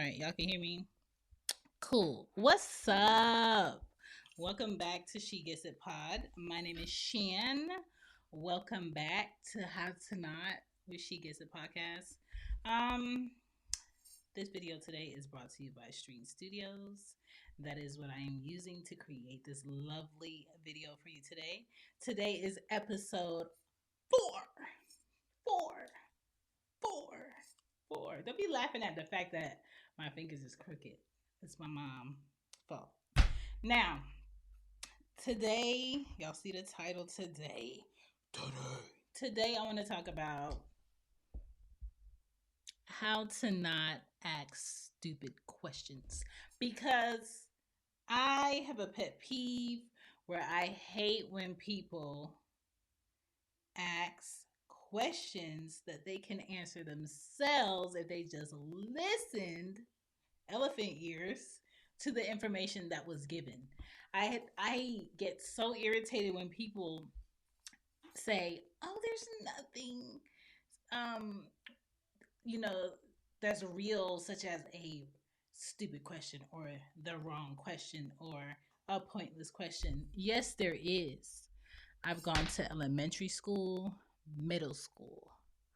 right, y'all can hear me? Cool. What's up? Welcome back to She Gets It Pod. My name is Shan. Welcome back to How to Not with She Gets It podcast. Um, this video today is brought to you by Streann Studios. That is what I am using to create this lovely video for you today. Today is episode four. Four. Four. Four. Don't be laughing at the fact that my fingers is crooked. It's my mom's fault. Now, today, y'all see the title today. Today, I want to talk about how to not ask stupid questions because I have a pet peeve where I hate when people ask questions that they can answer themselves if they just listened elephant ears to the information that was given. I get so irritated when people say, "Oh, there's nothing um you know that's real, such as a stupid question or the wrong question or a pointless question." Yes, there is. I've gone to elementary school, middle school,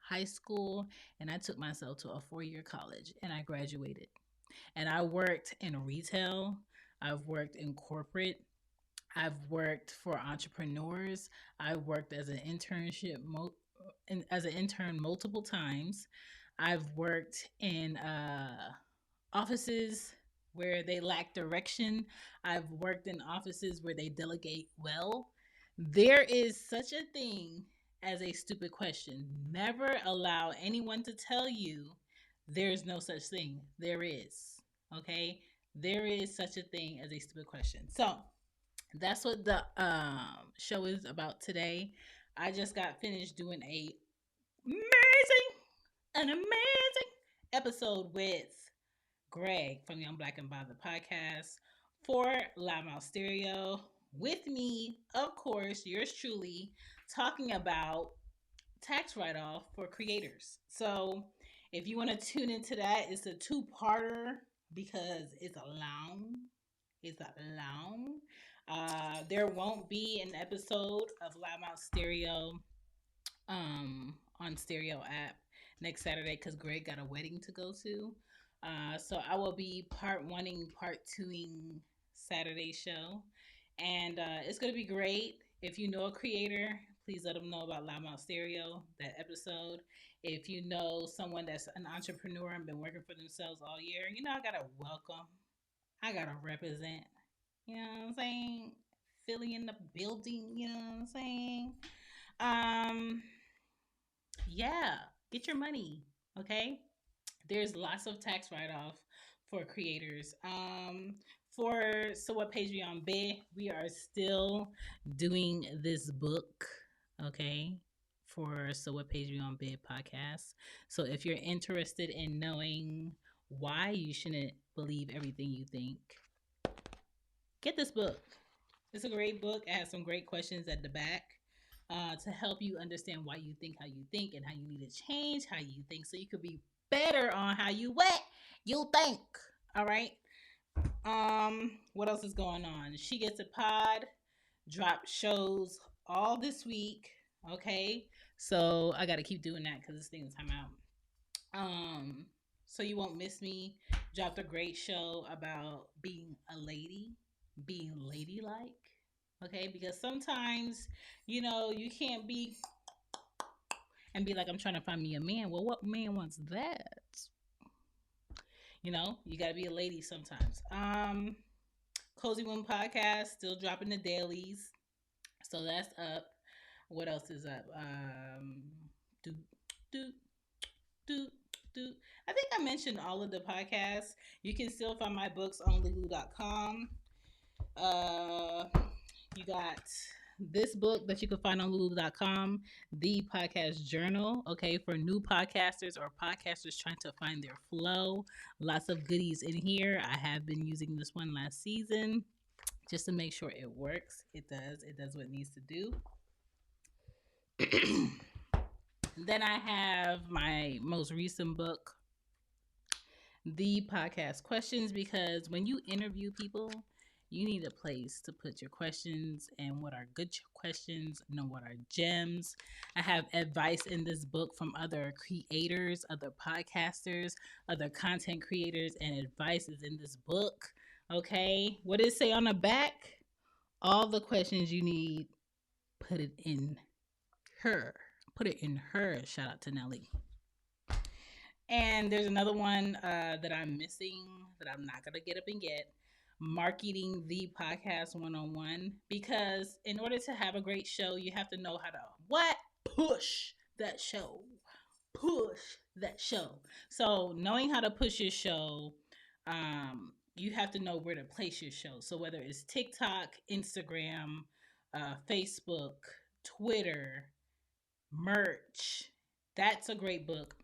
high school, and I took myself to a 4-year college and I graduated. And I worked in retail, I've worked in corporate, I've worked for entrepreneurs, I worked as as an intern multiple times. I've worked in offices where they lack direction. I've worked in offices where they delegate well. There is such a thing as a stupid question. Never allow anyone to tell you there's no such thing. There is. Okay? There is such a thing as a stupid question. So, that's what the show is about today. I just got finished doing an amazing episode with Greg from Young Black and Bothered podcast for Loudmouth Stereo. With me, of course, yours truly, talking about tax write off for creators. So if you want to tune into that, it's a two-parter because it's a long. It's a long. There won't be an episode of Loudmouth Stereo on Stereo app next Saturday because Greg got a wedding to go to. So I will be part oneing, part twoing Saturday show. And it's going to be great. If you know a creator, please let them know about Loudmouth Stereo, that episode. If you know someone that's an entrepreneur and been working for themselves all year, I got to welcome. I got to represent. You know what I'm saying? Philly in the building. You know what I'm saying? Um, yeah, get your money. Okay. There's lots of tax write off for creators. For So What Patreon Bay, we are still doing this book, okay, for So What Patreon Bay podcast. So if you're interested in knowing why you shouldn't believe everything you think, get this book. It's a great book. It has some great questions at the back to help you understand why you think how you think and how you need to change how you think so you could be better on how you think. All right. What else is going on? She Gets a Pod drop shows all this week. Okay. So I gotta keep doing that because this thing is time out. So you won't miss me. Dropped a great show about being a lady, being ladylike. Okay, because sometimes, you can't be and be like, I'm trying to find me a man. Well, what man wants that? You got to be a lady sometimes. Cozy Womb podcast still dropping the dailies, so that's up. What else is up? Do do do do. I think I mentioned all of the podcasts. You can still find my books on lulu.com. You got this book that you can find on lulu.com, the podcast journal, okay, for new podcasters or podcasters trying to find their flow. Lots of goodies in here. I have been using this one last season just to make sure it works. It does what it needs to do. Then I have my most recent book, the podcast questions, because when you interview people, you need a place to put your questions and what are good questions, know what are gems. I have advice in this book from other creators, other podcasters, other content creators, and advice is in this book. Okay. What does it say on the back? All the questions you need, put it in her. Put it in her. Shout out to Nelly. And there's another one that I'm missing that I'm not going to get up and get. Marketing the podcast 101. Because in order to have a great show, you have to know how to what? Push that show. Push that show. So knowing how to push your show, you have to know where to place your show. So whether it's TikTok, Instagram, Facebook, Twitter, merch, that's a great book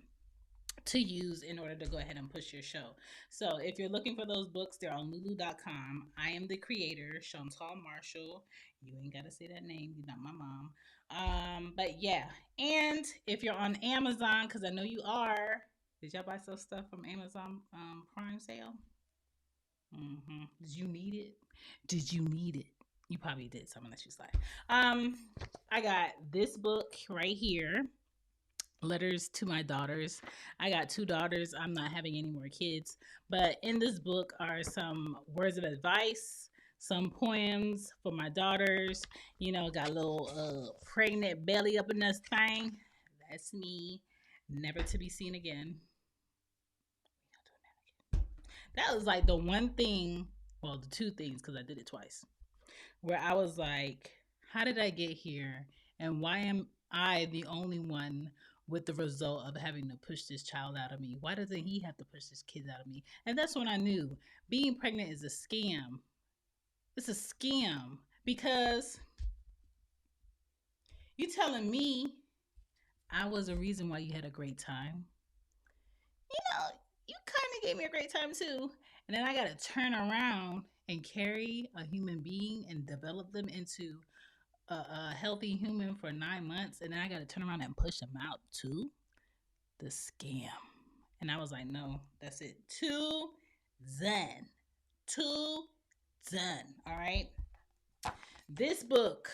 to use in order to go ahead and push your show. So if you're looking for those books, they're on lulu.com. I am the creator, Chantal Marshall. You ain't got to say that name. You're not my mom. But yeah. And if you're on Amazon, because I know you are, did y'all buy some stuff from Amazon Prime sale? Did you need it? Did you need it? You probably did. So I'm gonna let you slide. I got this book right here. Letters to my daughters. I got 2 daughters. I'm not having any more kids. But in this book are some words of advice, some poems for my daughters. You know, got a little pregnant belly up in this thing. That's me. Never to be seen again. That was like the one thing, well, the 2 things, because I did it twice, where I was like, how did I get here? And why am I the only one with the result of having to push this child out of me? Why doesn't he have to push this kid out of me? And that's when I knew being pregnant is a scam. It's a scam because you telling me I was a reason why you had a great time. You know, you kind of gave me a great time too. And then I got to turn around and carry a human being and develop them into a healthy human for 9 months, and then I got to turn around and push them out too. The scam. And I was like, no, that's it. Too done. Too done. All right. This book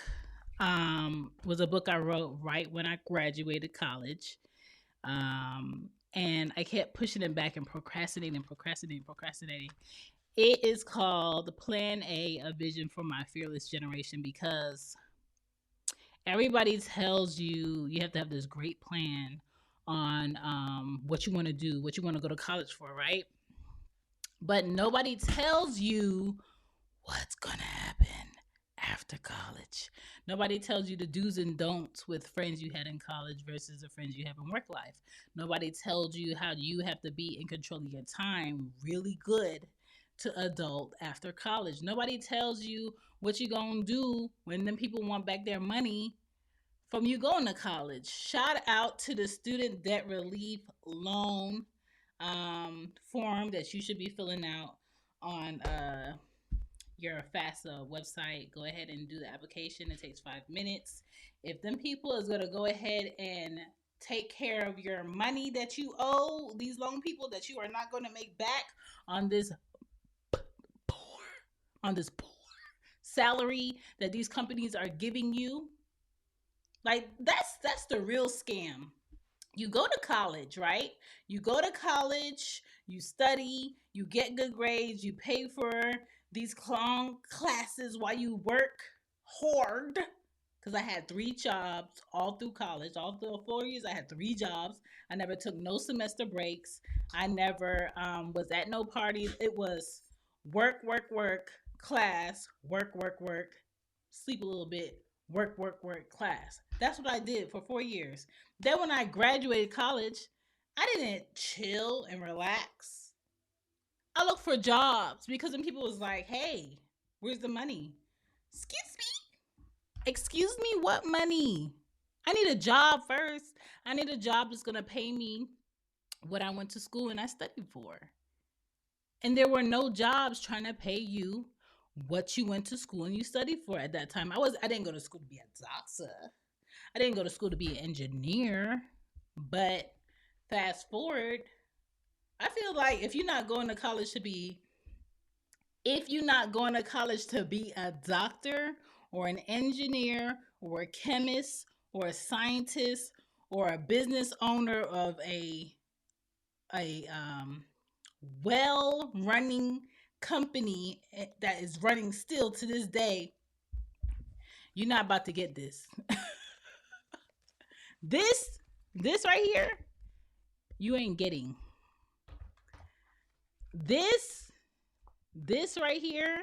was a book I wrote right when I graduated college. And I kept pushing it back and procrastinating. It is called Plan A Vision for My Fearless Generation, because everybody tells you you have to have this great plan on what you want to do, what you want to go to college for, right? But nobody tells you what's going to happen after college. Nobody tells you the do's and don'ts with friends you had in college versus the friends you have in work life. Nobody tells you how you have to be in control of your time really good to adult after college. Nobody tells you what you gonna do when them people want back their money from you going to college. Shout out to the student debt relief loan form that you should be filling out on your FAFSA website. Go ahead and do the application. It takes 5 minutes. If them people is going to go ahead and take care of your money that you owe these loan people that you are not going to make back on this poor salary that these companies are giving you, like that's the real scam. You go to college, right? You go to college, you study, you get good grades, you pay for these clown classes while you work hard. Because I had 3 jobs all through college. All through 4 years, I had 3 jobs. I never took no semester breaks. I never was at no parties. It was work, class, work, sleep a little bit, work, class. That's what I did for 4 years. Then when I graduated college, I didn't chill and relax. I looked for jobs because when people was like, hey, where's the money? Excuse me, what money? I need a job first. I need a job that's going to pay me what I went to school and I studied for. And there were no jobs trying to pay you what you went to school and you studied for at that time. I didn't go to school to be a doctor. I didn't go to school to be an engineer. But fast forward, I feel like if you're not going to college to be a doctor or an engineer or a chemist or a scientist or a business owner of a well running company that is running still to this day, you're not about to get this. this this right here, you ain't getting. This right here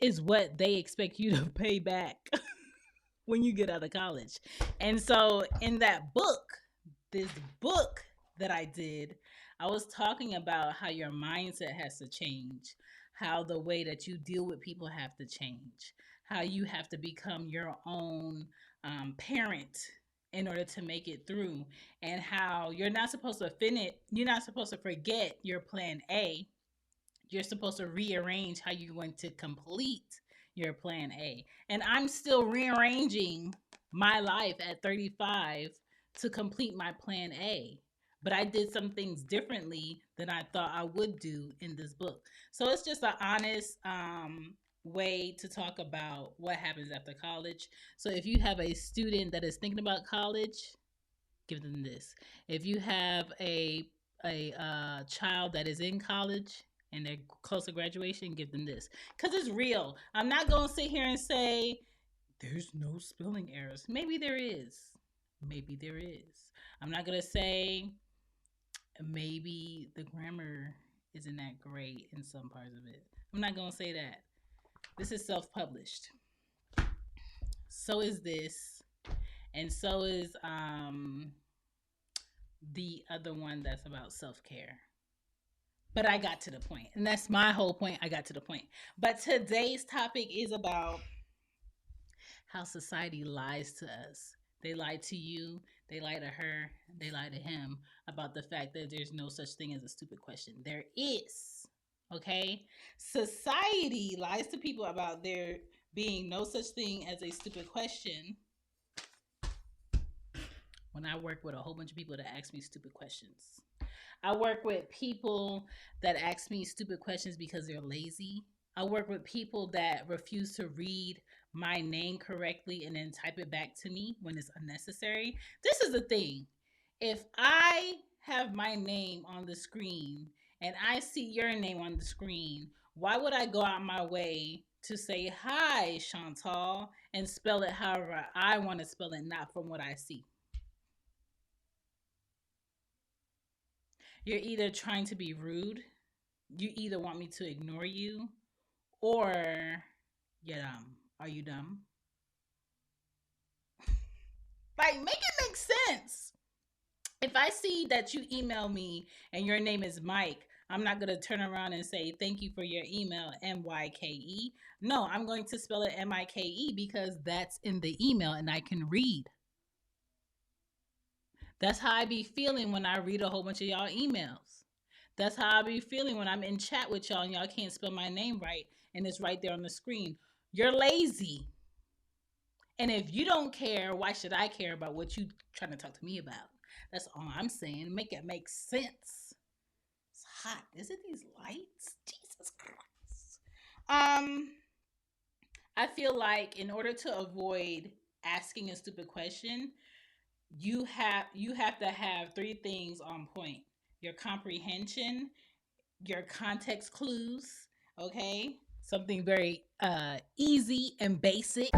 is what they expect you to pay back when you get out of college. And so in that book, this book that I did, I was talking about how your mindset has to change, how the way that you deal with people have to change, how you have to become your own parent in order to make it through, and how you're not supposed to forget your plan A. You're supposed to rearrange how you're going to complete your plan A. And I'm still rearranging my life at 35 to complete my plan A. But I did some things differently than I thought I would do in this book. So it's just an honest way to talk about what happens after college. So if you have a student that is thinking about college, give them this. If you have a child that is in college and they're close to graduation, give them this, because it's real. I'm not gonna sit here and say there's no spelling errors. Maybe there is. Maybe there is. I'm not gonna say maybe the grammar isn't that great in some parts of it. I'm not gonna say that. This is self-published. So is this, and so is the other one that's about self-care. But I got to the point, and that's my whole point. I got to the point. But today's topic is about how society lies to us. They lie to you, they lie to her, they lie to him about the fact that there's no such thing as a stupid question. There is. Okay? Society lies to people about there being no such thing as a stupid question when I work with a whole bunch of people that ask me stupid questions. I work with people that ask me stupid questions because they're lazy. I work with people that refuse to read my name correctly and then type it back to me when it's unnecessary. This is the thing. If I have my name on the screen and I see your name on the screen, why would I go out my way to say, hi, Chantal, and spell it however I want to spell it, not from what I see? You're either trying to be rude, you either want me to ignore you, or you're dumb. Are you dumb? Like, make it make sense. If I see that you email me and your name is Mike, I'm not going to turn around and say, thank you for your email, MYKE. No, I'm going to spell it MIKE because that's in the email and I can read. That's how I be feeling when I read a whole bunch of y'all emails. That's how I be feeling when I'm in chat with y'all and y'all can't spell my name right and it's right there on the screen. You're lazy. And if you don't care, why should I care about what you trying to talk to me about? That's all I'm saying. Make it make sense. It's hot. Is it these lights? Jesus Christ. I feel like in order to avoid asking a stupid question, you have to have three things on point: your comprehension, your context clues, okay, something very easy and basic.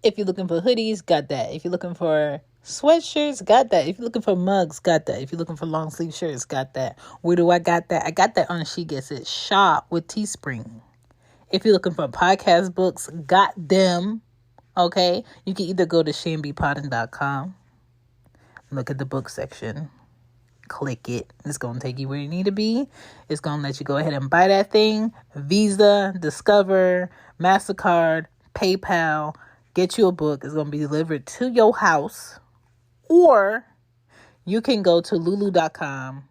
If you're looking for hoodies, got that. If you're looking for sweatshirts, got that. If you're looking for mugs, got that. If you're looking for long sleeve shirts, got that. Where do I got that? I got that on She Gets It shop with Teespring. If you're looking for podcast books, got them. Okay, you can either go to shanbypotting.com, look at the book section, click it. It's going to take you where you need to be. It's going to let you go ahead and buy that thing. Visa, Discover, MasterCard, PayPal, get you a book. It's going to be delivered to your house. Or you can go to lulu.com,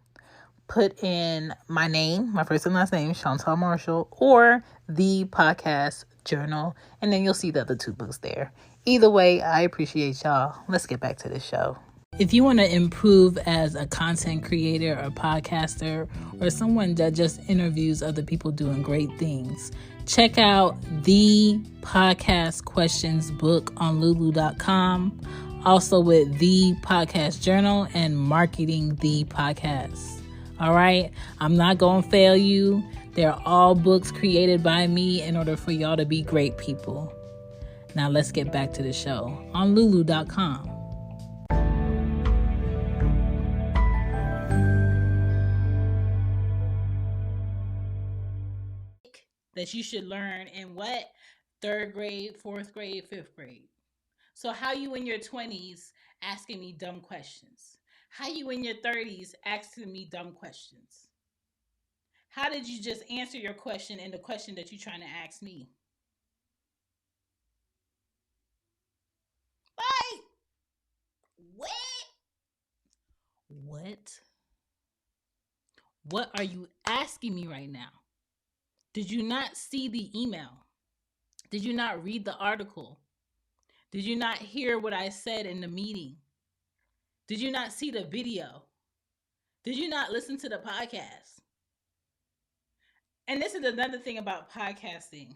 put in my name, my first and last name, Chantal Marshall, or the podcast journal, and then you'll see the other 2 books there. Either way, I appreciate y'all. Let's get back to the show. If you want to improve as a content creator or podcaster or someone that just interviews other people doing great things, check out the Podcast Questions book on lulu.com. Also with the Podcast Journal and Marketing the Podcast. All right. I'm not going to fail you. They're all books created by me in order for y'all to be great people. Now let's get back to the show on lulu.com. That you should learn in what? 3rd grade, 4th grade, 5th grade. So how you in your 20s asking me dumb questions? How you in your 30s asking me dumb questions? How did you just answer your question and the question that you're trying to ask me? Like, what? What are you asking me right now? Did you not see the email? Did you not read the article? Did you not hear what I said in the meeting? Did you not see the video? Did you not listen to the podcast? And this is another thing about podcasting.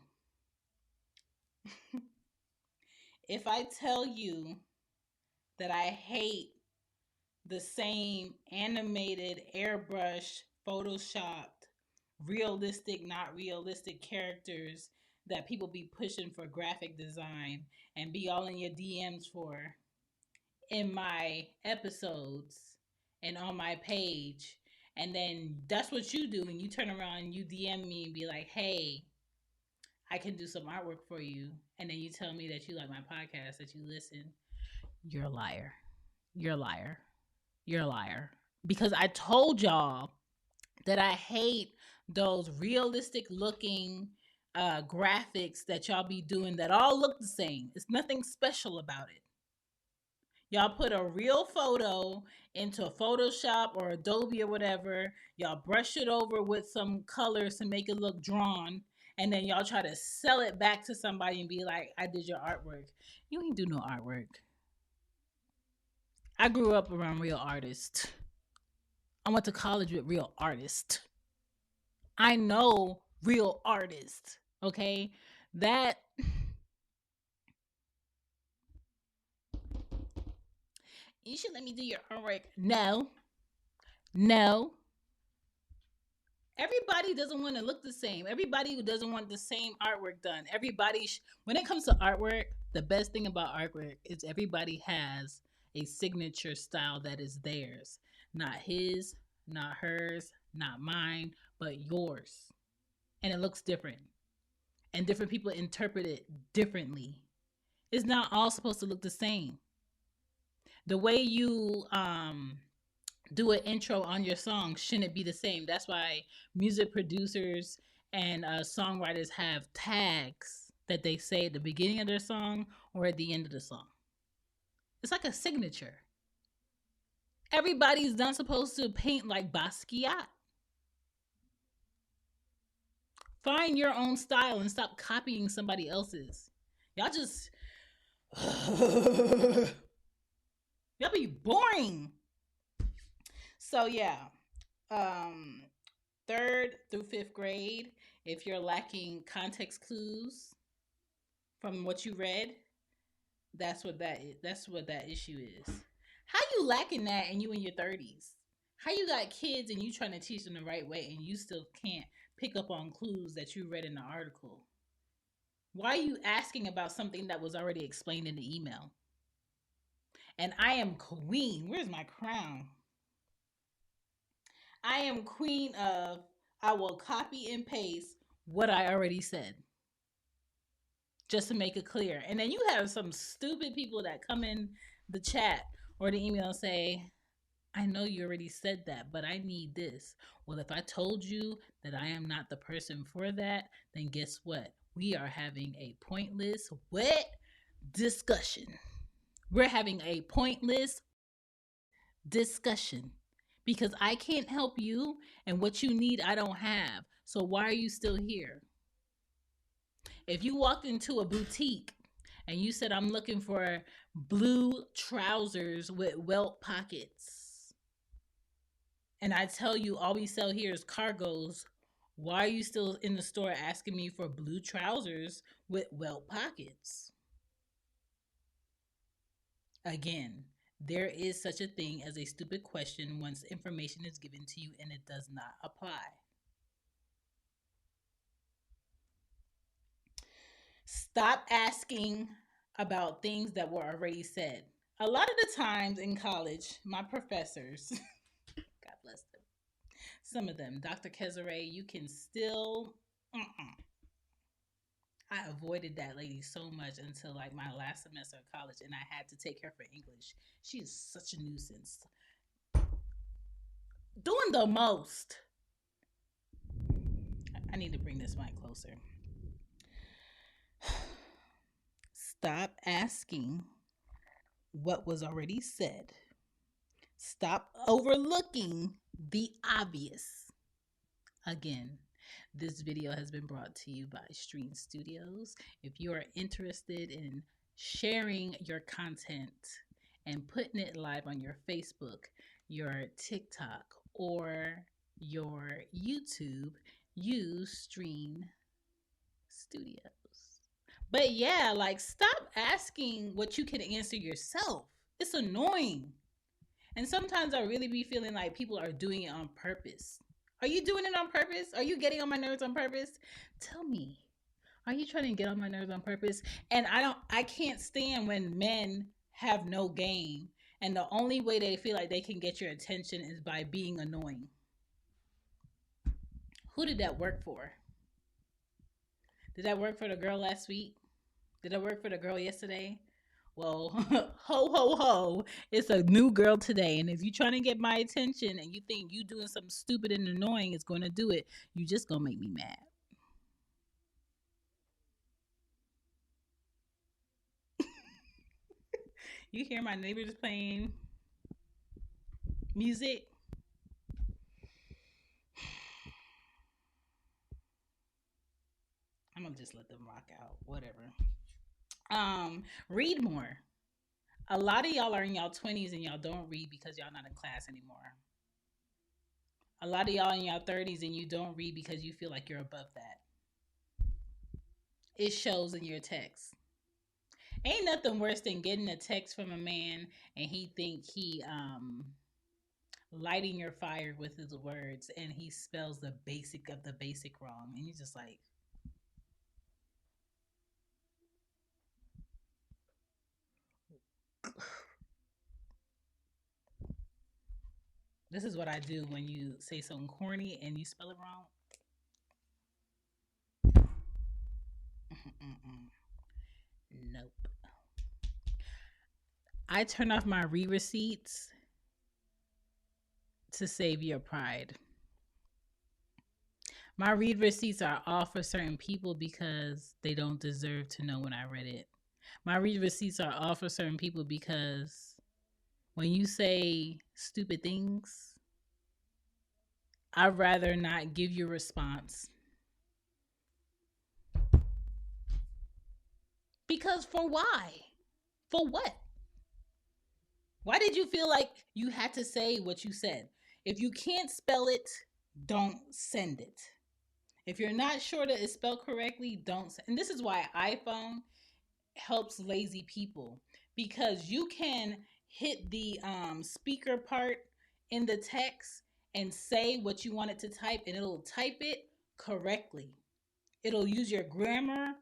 If I tell you that I hate the same animated, airbrushed, photoshopped, realistic, not realistic characters that people be pushing for graphic design and be all in your DMs for in my episodes and on my page, and then that's what you do, and you turn around and you DM me and be like, hey, I can do some artwork for you, and then you tell me that you like my podcast, that you listen, you're a liar. You're a liar. You're a liar. Because I told y'all that I hate those realistic looking graphics that y'all be doing that all look the same. It's nothing special about it. Y'all put a real photo into a Photoshop or Adobe or whatever. Y'all brush it over with some colors to make it look drawn. And then y'all try to sell it back to somebody and be like, I did your artwork. You ain't do no artwork. I grew up around real artists. I went to college with real artists. I know real artists, okay? That you should let me do your artwork. No. Everybody doesn't want to look the same. Everybody doesn't want the same artwork done. When it comes to artwork, the best thing about artwork is everybody has a signature style that is theirs. Not his, not hers, not mine, but yours. And it looks different. And different people interpret it differently. It's not all supposed to look the same. The way you do an intro on your song shouldn't be the same. That's why music producers and songwriters have tags that they say at the beginning of their song or at the end of the song. It's like a signature. Everybody's not supposed to paint like Basquiat. Find your own style and stop copying somebody else's. Y'all just y'all be boring. So yeah, 3rd through 5th grade, if you're lacking context clues from what you read, that's what that issue is. How you lacking that and you in your 30s? How you got kids and you trying to teach them the right way and you still can't pick up on clues that you read in the article? Why are you asking about something that was already explained in the email? And I am queen. Where's my crown? I am queen of, I will copy and paste what I already said. Just to make it clear. And then you have some stupid people that come in the chat or the email and say, I know you already said that, but I need this. Well, if I told you that I am not the person for that, then guess what? We are having a pointless, wet discussion. We're having a pointless discussion because I can't help you and what you need I don't have. So why are you still here? If you walked into a boutique and you said, I'm looking for blue trousers with welt pockets, and I tell you all we sell here is cargos, why are you still in the store asking me for blue trousers with welt pockets? Again, there is such a thing as a stupid question once information is given to you and it does not apply. Stop asking about things that were already said. A lot of the times in college, my professors, God bless them, some of them, Dr. Kesare, you can still, I avoided that lady so much until like my last semester of college, and I had to take her for English. She is such a nuisance. Doing the most. I need to bring this mic closer. Stop asking what was already said. Stop overlooking the obvious. Again, this video has been brought to you by Streann Studios. If you are interested in sharing your content and putting it live on your Facebook, your TikTok, or your YouTube, use Streann Studios. But yeah, like stop asking what you can answer yourself. It's annoying. And sometimes I really be feeling like people are doing it on purpose. Are you doing it on purpose? Are you getting on my nerves on purpose? Tell me. Are you trying to get on my nerves on purpose? And I can't stand when men have no game and the only way they feel like they can get your attention is by being annoying. Who did that work for? Did that work for the girl last week? Did that work for the girl yesterday? Well, ho, ho, ho. It's a new girl today. And if you're trying to get my attention and you think you doing something stupid and annoying is going to do it, you just going to make me mad. You hear my neighbors playing music? I'm going to just let them rock out. Whatever. Read more. A lot of y'all are in y'all 20s and y'all don't read because y'all not in class anymore. A lot of y'all in y'all 30s and you don't read because you feel like you're above that. It shows in your text. Ain't nothing worse than getting a text from a man and he think he lighting your fire with his words and he spells the basic of the basic wrong and you're just like this is what I do when you say something corny and you spell it wrong. Nope. I turn off my re-receipts to save your pride. My read receipts are off for certain people because they don't deserve to know when I read it. My read receipts are off for certain people because when you say stupid things, I'd rather not give you a response. Because for why? For what? Why did you feel like you had to say what you said? If you can't spell it, don't send it. If you're not sure that it's spelled correctly, don't. And this is why iPhone helps lazy people because you can hit the speaker part in the text and say what you want it to type and it'll type it correctly. It'll use your grammar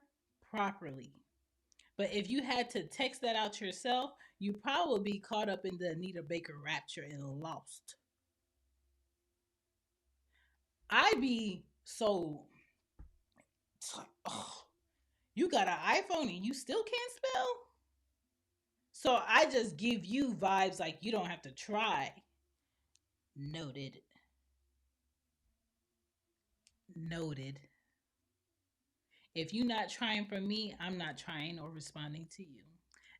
properly. But if you had to text that out yourself, you probably be caught up in the Anita Baker rapture and lost. I be so, oh, you got an iPhone and you still can't spell? So I just give you vibes like you don't have to try. Noted. Noted. If you're not trying for me, I'm not trying or responding to you.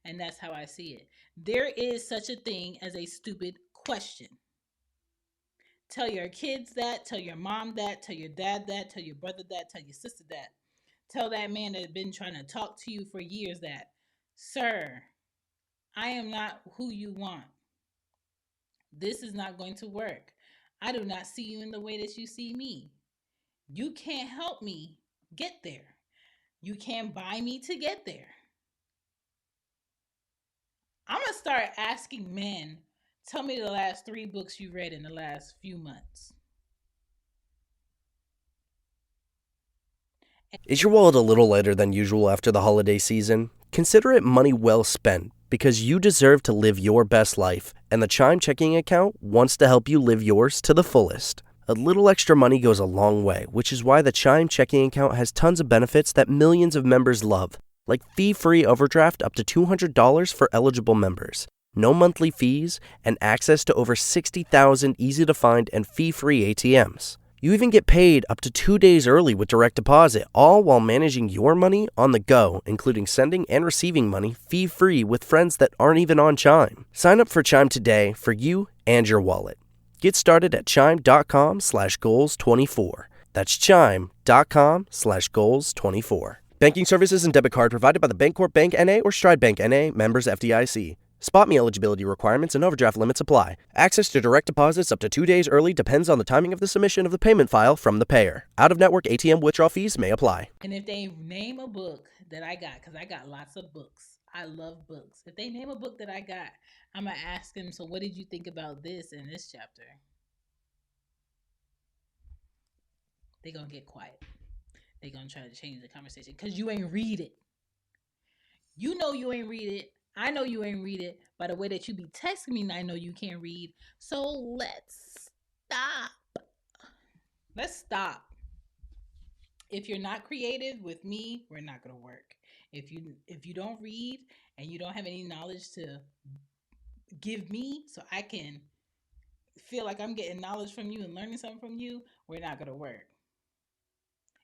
And that's how I see it. There is such a thing as a stupid question. Tell your kids that, tell your mom that, tell your dad that, tell your brother that, tell your sister that. Tell that man that's been trying to talk to you for years that, sir, I am not who you want. This is not going to work. I do not see you in the way that you see me. You can't help me get there. You can't buy me to get there. I'm going to start asking men, tell me the last 3 books you read in the last few months. Is your wallet a little lighter than usual after the holiday season? Consider it money well spent because you deserve to live your best life, and the Chime checking account wants to help you live yours to the fullest. A little extra money goes a long way, which is why the Chime checking account has tons of benefits that millions of members love, like fee-free overdraft up to $200 for eligible members, no monthly fees, and access to over 60,000 easy-to-find and fee-free ATMs. You even get paid up to 2 days early with direct deposit, all while managing your money on the go, including sending and receiving money fee-free with friends that aren't even on Chime. Sign up for Chime today for you and your wallet. Get started at chime.com/goals24. That's chime.com/goals24. Banking services and debit card provided by the Bancorp Bank N.A. or Stride Bank N.A. members FDIC. Spot me eligibility requirements and overdraft limits apply. Access to direct deposits up to 2 days early depends on the timing of the submission of the payment file from the payer. Out-of-network ATM withdrawal fees may apply. And if they name a book that I got, because I got lots of books, I love books. If they name a book that I got, I'm going to ask them, so what did you think about this in this chapter? They're going to get quiet. They're going to try to change the conversation because you ain't read it. You know you ain't read it. I know you ain't read it. By the way that you be texting me, I know you can't read. So let's stop. Let's stop. If you're not creative with me, we're not going to work. If you don't read and you don't have any knowledge to give me so I can feel like I'm getting knowledge from you and learning something from you, we're not going to work.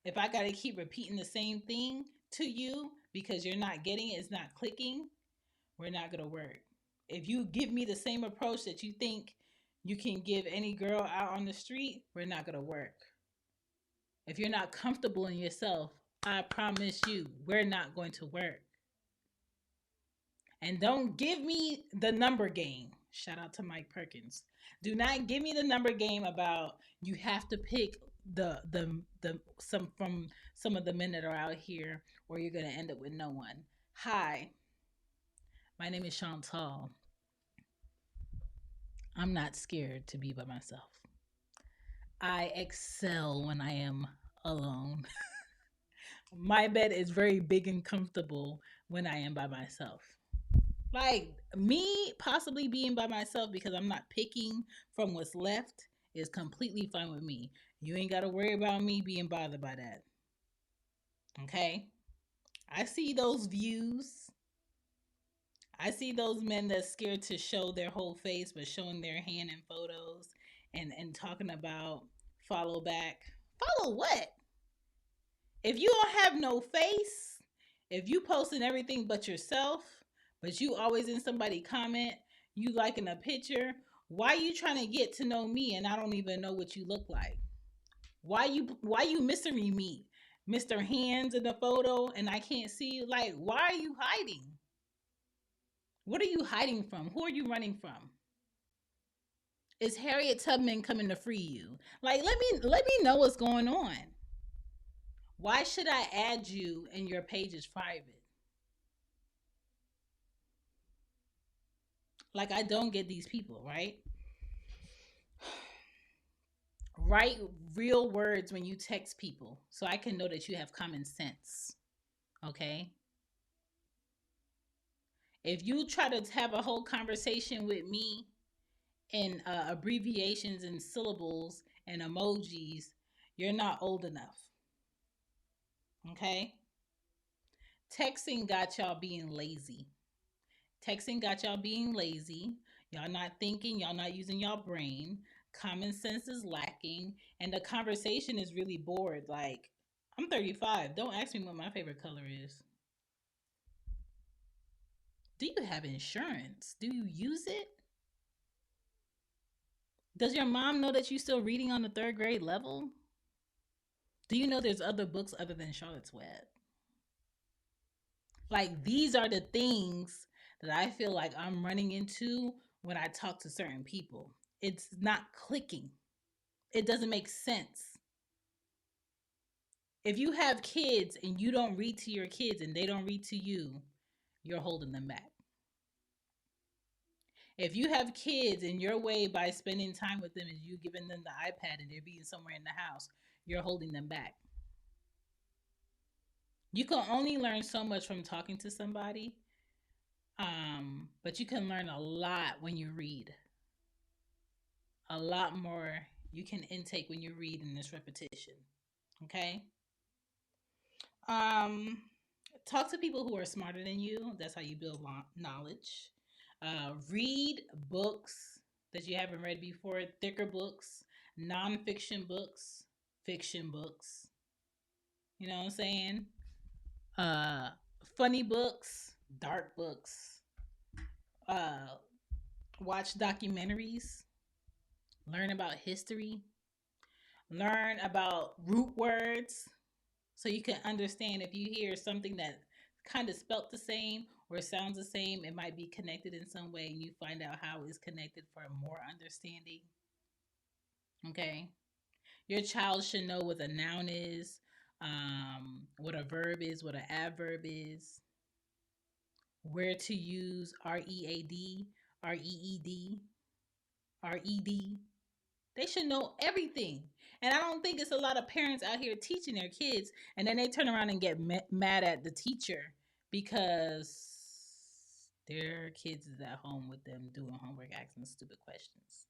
If I got to keep repeating the same thing to you because you're not getting it, it's not clicking, we're not going to work. If you give me the same approach that you think you can give any girl out on the street, we're not going to work. If you're not comfortable in yourself, I promise you, we're not going to work. And don't give me the number game. Shout out to Mike Perkins. Do not give me the number game about you have to pick the some of the men that are out here or you're going to end up with no one. Hi. My name is Chantal. I'm not scared to be by myself. I excel when I am alone. My bed is very big and comfortable when I am by myself. Like me possibly being by myself because I'm not picking from what's left is completely fine with me. You ain't got to worry about me being bothered by that. Okay? I see those views. I see those men that's scared to show their whole face but showing their hand in photos and talking about follow back. Follow what? If you don't have no face, if you posting everything but yourself, but you always in somebody comment, you liking a picture, why you trying to get to know me and I don't even know what you look like? Why you mystery me? Mr. Hands in the photo and I can't see you? Like, why are you hiding? What are you hiding from? Who are you running from? Is Harriet Tubman coming to free you? Like, let me know what's going on. Why should I add you and your page is private? Like, I don't get these people, right? Write real words when you text people so I can know that you have common sense. Okay? If you try to have a whole conversation with me in abbreviations and syllables and emojis, you're not old enough. Okay? Texting got y'all being lazy. Texting got y'all being lazy. Y'all not thinking, y'all not using y'all brain. Common sense is lacking. And the conversation is really bored. Like, I'm 35. Don't ask me what my favorite color is. Do you have insurance? Do you use it? Does your mom know that you're still reading on the 3rd grade level? Do you know there's other books other than Charlotte's Web? Like these are the things that I feel like I'm running into when I talk to certain people. It's not clicking. It doesn't make sense. If you have kids and you don't read to your kids and they don't read to you, you're holding them back. If you have kids and your way by spending time with them is you giving them the iPad and they're being somewhere in the house, you're holding them back. You can only learn so much from talking to somebody, but you can learn a lot when you read. A lot more you can intake when you read in this repetition. Okay? Um, Talk to people who are smarter than you. That's how you build knowledge. Read books that you haven't read before, thicker books, nonfiction books, fiction books. You know what I'm saying? Uh, Funny books, dark books. Uh, Watch documentaries. Learn about history. Learn about root words so you can understand if you hear something that kind of spelt the same or sounds the same, it might be connected in some way, and you find out how it's connected for more understanding. Okay. Your child should know what a noun is, what a verb is, what an adverb is, where to use READ, REED, RED. They should know everything. And I don't think it's a lot of parents out here teaching their kids, and then they turn around and get mad at the teacher because their kids is at home with them doing homework, asking stupid questions.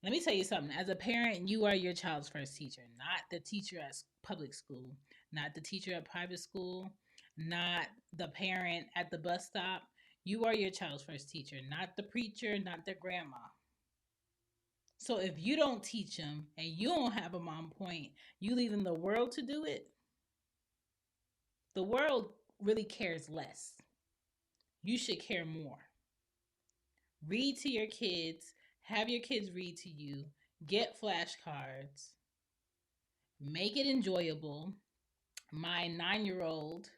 Let me tell you something. As a parent, you are your child's first teacher, not the teacher at public school, not the teacher at private school, not the parent at the bus stop. You are your child's first teacher, not the preacher, not the grandma. So if you don't teach them and you don't have them on point, you leaving the world to do it, the world really cares less. You should care more. Read to your kids, have your kids read to you, get flashcards, make it enjoyable. My 9-year-old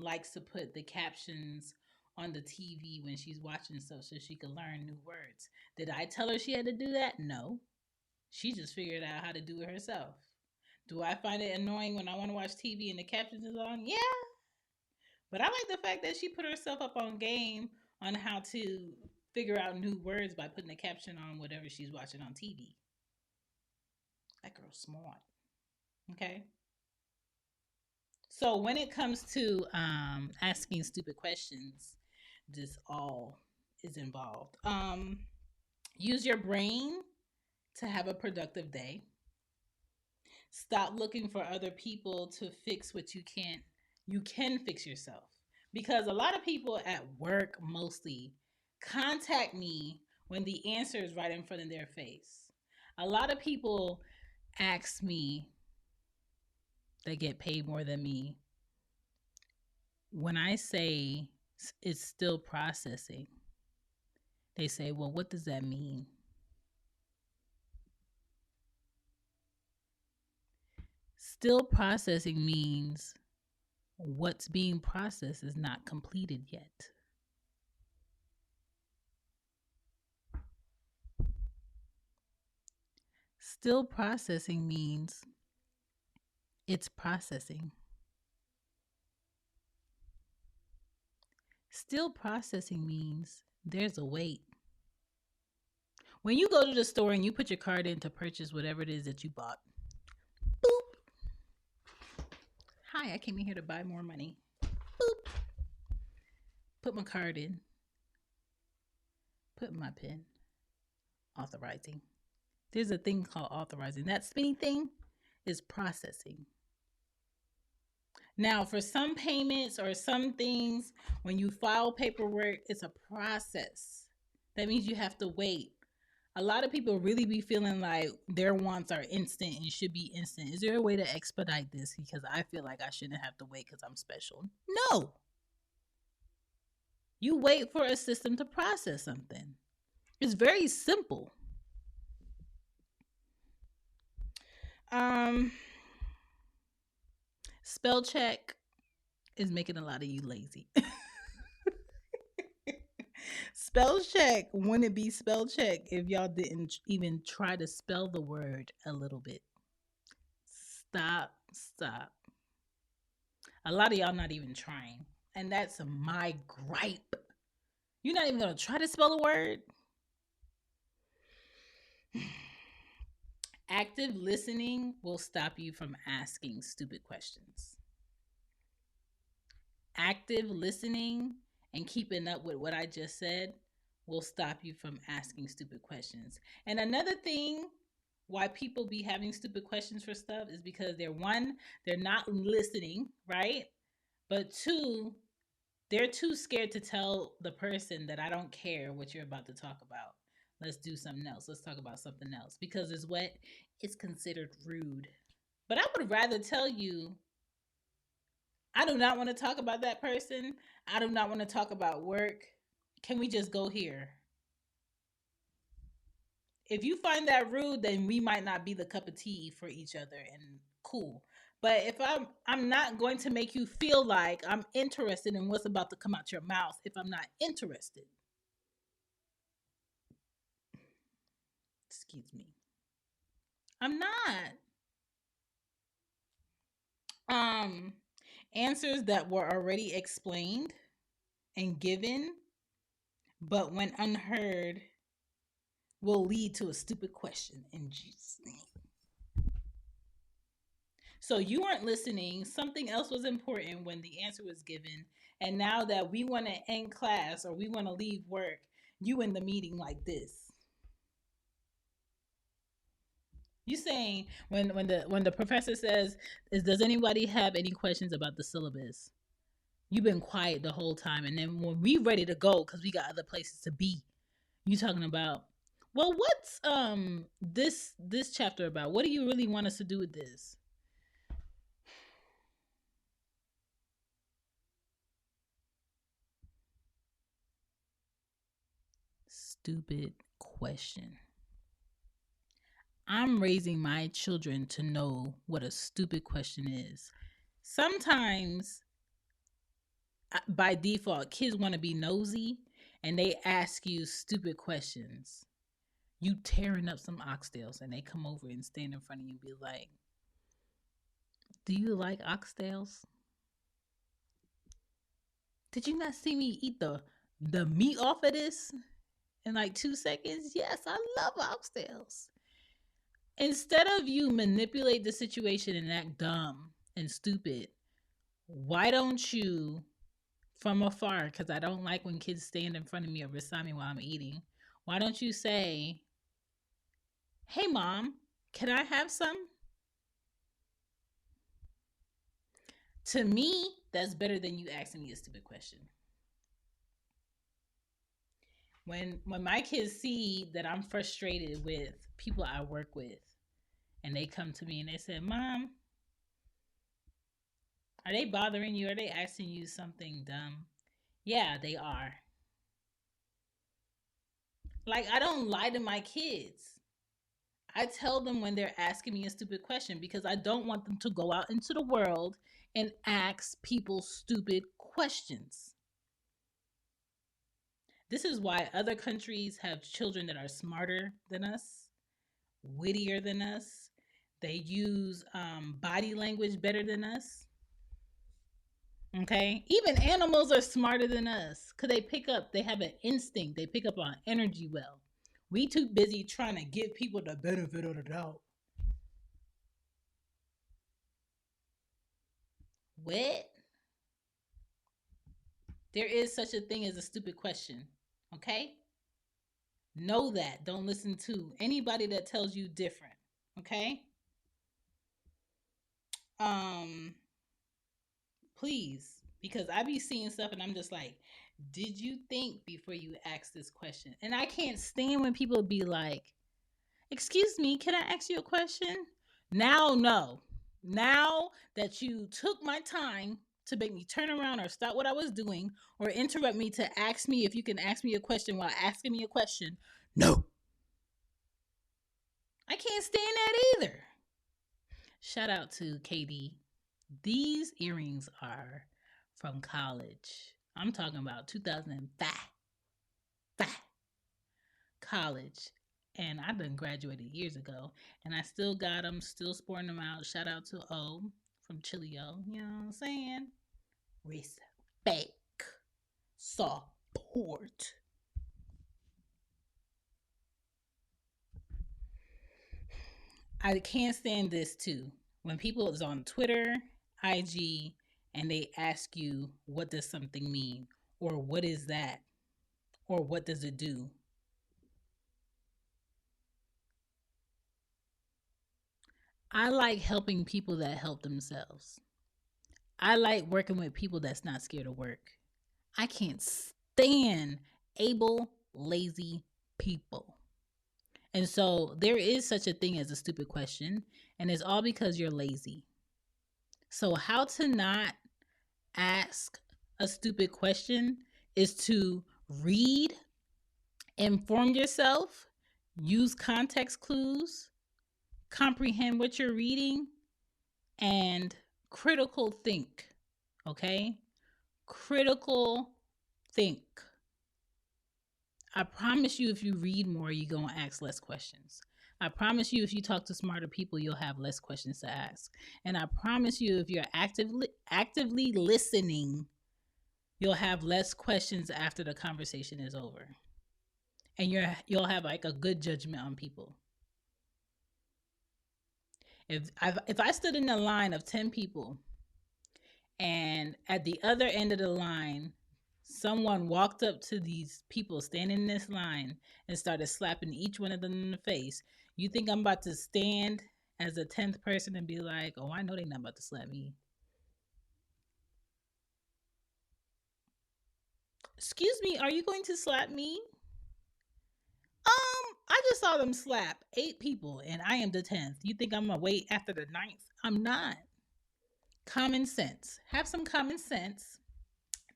likes to put the captions on the TV when she's watching stuff so she can learn new words. Did I tell her she had to do that? No. She just figured out how to do it herself. Do I find it annoying when I want to watch TV and the captions is on? Yeah. But I like the fact that she put herself up on game on how to figure out new words by putting a caption on whatever she's watching on TV. That girl's smart. Okay. So when it comes to asking stupid questions, this all is involved. Use your brain to have a productive day. Stop looking for other people to fix what you can't. You can fix yourself. Because a lot of people at work mostly contact me when the answer is right in front of their face. A lot of people ask me, they get paid more than me. When I say it's still processing, they say, well, what does that mean? Still processing means what's being processed is not completed yet. Still processing means it's processing. Still processing means there's a wait. When you go to the store and you put your card in to purchase whatever it is that you bought, boop. Hi, I came in here to buy more money. Boop. Put my card in. Put my PIN. Authorizing. There's a thing called authorizing. That spinny thing is processing. Now, for some payments or some things, when you file paperwork, it's a process. That means you have to wait. A lot of people really be feeling like their wants are instant and should be instant. Is there a way to expedite this? Because I feel like I shouldn't have to wait because I'm special. No. You wait for a system to process something. It's very simple. Spell check is making a lot of you lazy. Spell check wouldn't be spell check if y'all didn't even try to spell the word a little bit. Stop, stop. A lot of y'all not even trying. And that's my gripe. You're not even going to try to spell the word. Active listening will stop you from asking stupid questions. Active listening and keeping up with what I just said will stop you from asking stupid questions. And another thing why people be having stupid questions for stuff is because they're not listening, right? But two, they're too scared to tell the person that I don't care what you're about to talk about. Let's do something else. Let's talk about something else. Because it's what is considered rude. But I would rather tell you, I do not want to talk about that person. I do not want to talk about work. Can we just go here? If you find that rude, then we might not be the cup of tea for each other, and cool. But if I'm not going to make you feel like I'm interested in what's about to come out your mouth if I'm not interested. Excuse me. I'm not. Answers that were already explained and given, but when unheard, will lead to a stupid question in Jesus' name. So you weren't listening. Something else was important when the answer was given. And now that we want to end class or we want to leave work, you in the meeting like this. You saying when the professor says, does anybody have any questions about the syllabus? You've been quiet the whole time. And then when we ready to go, because we got other places to be, you talking about, well, what's this chapter about? What do you really want us to do with this? Stupid question. I'm raising my children to know what a stupid question is. Sometimes, by default, kids want to be nosy and they ask you stupid questions. You tearing up some oxtails and they come over and stand in front of you and be like, do you like oxtails? Did you not see me eat the meat off of this in like 2 seconds? Yes, I love oxtails. Instead of you manipulate the situation and act dumb and stupid, why don't you, from afar, because I don't like when kids stand in front of me or beside me while I'm eating, why don't you say, hey, Mom, can I have some? To me, that's better than you asking me a stupid question. When my kids see that I'm frustrated with people I work with, and they come to me and they say, Mom, are they bothering you? Are they asking you something dumb? Yeah, they are. Like, I don't lie to my kids. I tell them when they're asking me a stupid question because I don't want them to go out into the world and ask people stupid questions. This is why other countries have children that are smarter than us, wittier than us. They use body language better than us. Okay? Even animals are smarter than us because they have an instinct. They pick up on energy well. We too busy trying to give people the benefit of the doubt. What? There is such a thing as a stupid question. Okay? Know that. Don't listen to anybody that tells you different. Okay? Please, because I be seeing stuff and I'm just like, did you think before you ask this question? And I can't stand when people be like, excuse me, can I ask you a question? Now, no. Now that you took my time to make me turn around or stop what I was doing or interrupt me to ask me if you can ask me a question while asking me a question, no. I can't stand that either. Shout out to KD. These earrings are from college. I'm talking about 2005 college. And I done graduated years ago. And I still got them, still sporting them out. Shout out to O from Chilio. You know what I'm saying? Respect. Support. I can't stand this too. When people is on Twitter, IG, and they ask you, what does something mean? Or what is that? Or what does it do? I like helping people that help themselves. I like working with people that's not scared of work. I can't stand able, lazy people. And so there is such a thing as a stupid question, and it's all because you're lazy. So, how to not ask a stupid question is to read, inform yourself, use context clues, comprehend what you're reading, and critical think. Okay? Critical think. I promise you, if you read more, you're going to ask less questions. I promise you, if you talk to smarter people, you'll have less questions to ask. And I promise you, if you're actively listening, you'll have less questions after the conversation is over. And you'll have like a good judgment on people. If I stood in a line of 10 people, and at the other end of the line, someone walked up to these people standing in this line and started slapping each one of them in the face, you think I'm about to stand as a 10th person and be like, oh, I know they're not about to slap me? Excuse me, are you going to slap me? I just saw them slap 8 people and I am the 10th. You think I'm going to wait after the 9th? I'm not. Common sense. Have some common sense.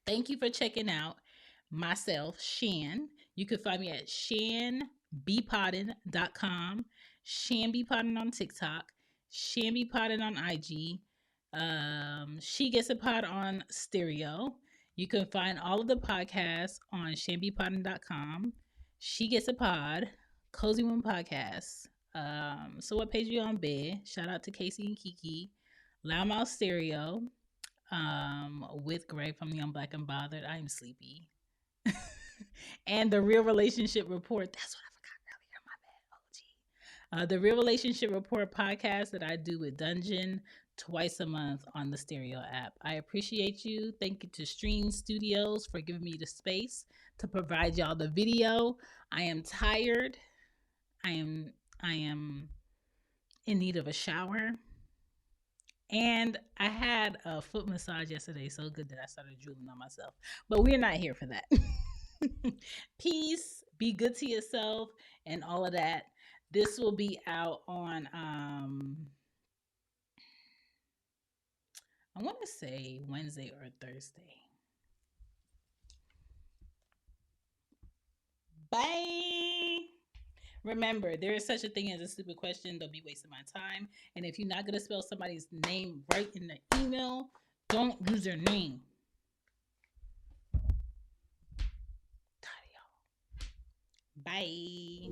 Thank you for checking out myself, Shan. You can find me at shanbpoddin.com, shanbpoddin on TikTok, shanbpoddin on IG. She Gets a Pod on Stereo. You can find all of the podcasts on shanbpoddin.com. She Gets a Pod, Cozy One Podcast. So what page are you on, babe? Shout out to Casey and Kiki. Loudmouth Stereo. With Greg from Young Black and Bothered. I am sleepy. And the Real Relationship Report. That's what I forgot earlier. My bad. The Real Relationship Report podcast that I do with Dungeon twice a month on the Stereo app. I appreciate you. Thank you to Streann Studios for giving me the space to provide y'all the video. I am tired. I am in need of a shower. And I had a foot massage yesterday, so good that I started drooling on myself. But we're not here for that. Peace, be good to yourself, and all of that. This will be out on, I want to say Wednesday or Thursday. Bye. Remember, there is such a thing as a stupid question. Don't be wasting my time. And if you're not going to spell somebody's name right in the email, don't use their name. Bye.